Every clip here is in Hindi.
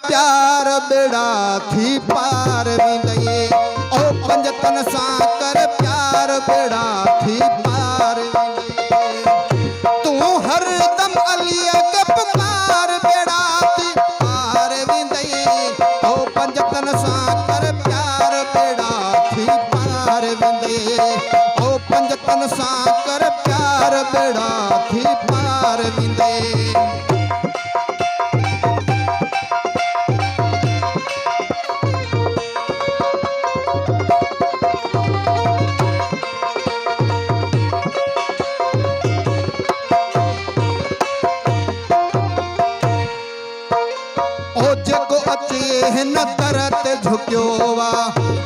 प्यार बेड़ा थी पार विंदे ओ पंजतन साकर प्यार बेड़ा थी पार विंदे तू हर दम अलिया के पुकार बेड़ा थी पार विंदे ओ पंजतन साकर प्यार बेड़ा थी पार विंदे ओ पंजतन साकर प्यार बेड़ा थी पार विंदे न तरत झुकियो वा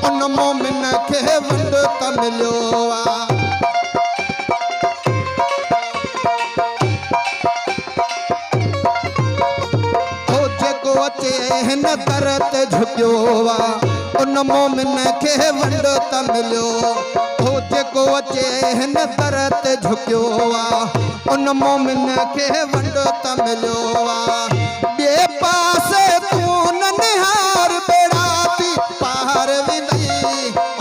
उन मोमिन खे वंड त मिलियो वा ओ जेको अचे हिन तरत झुकियो वा उन मोमिन खे वंड त मिलियो ओ जेको अचे हिन तरत झुकियो वा उन मोमिन खे वंड त मिलियो वा ॿिए पासे तूं न निहार बेड़ा थी पार विंदे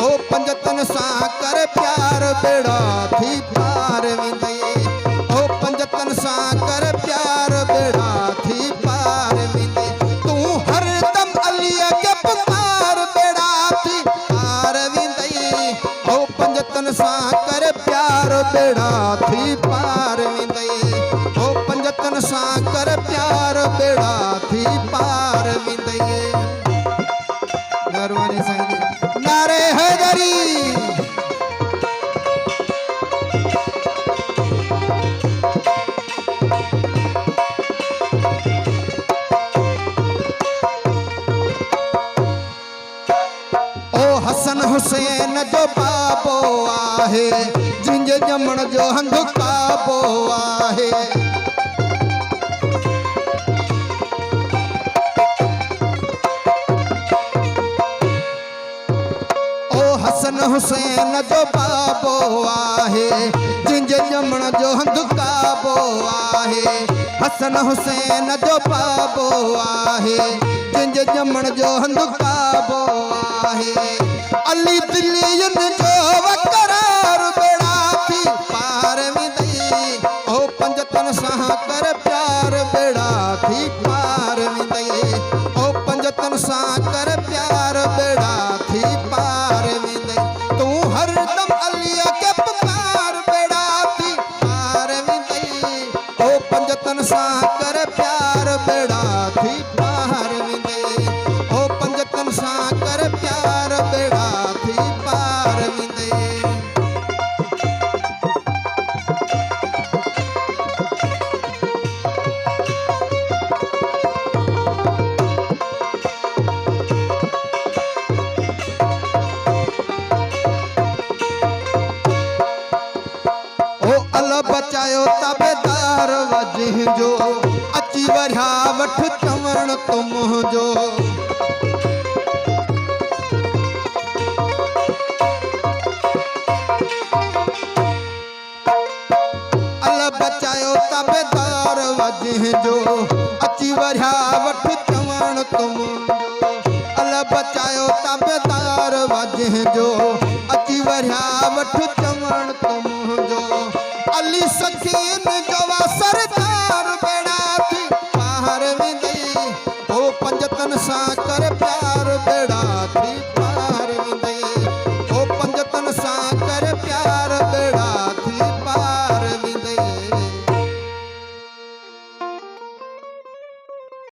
ओ पंजतन साकर प्यार बेड़ा थी पार विंदे ओ पंजतन साकर प्यार बेड़ा थी पार विंदे तू हर दम अलिया के पुकार बेड़ा थी पार विंदे ओ पंजतन साकर प्यार बेड़ा थी पार विंदे ओ पंजतन साकर प्यार बेड़ा थी पार विंदे मेहरबानी साईं नारे हैदरी ओ हसन हुसैन जो बाबो आहे जिंज जमण जो हंध काबो आहे हसन हुसैन जो बाबो आहे जिंज जमण जो हंध काबो आहे हसन हुसैन जो बाबो आहे जिंज जमण जो हंध काबो आहे अली दिल्लीन जो वकरार बेड़ा थी पार विंदे ओ पंजतन साकर प्यार बेड़ा थी पार विंदे ओ पंजतन साकर प्यार बेड़ा थी पार विंदे तू हर दम अलिया के पुकार बेड़ा थी पार विंदे ओ पंजतन साकर प्यार बेड़ा थी पार विंदे ओ पंजतन साकर प्यार बेड़ा थी पार विंदे बचायो ताबेदार वजह जो अची वरिया वठ चवण तुम जो अल बचायो ताबेदार वजह जो अची वरिया वठ चवण तुम जो अल बचायो ताबेदार वजह जो अची वरिया वठ चवण तुम जो अली सखीन जो सरदार बेड़ा थी पार विंदे ओ पंजतन साकर प्यार बेड़ा थी पार विंदे ओ पंजतन साकर प्यार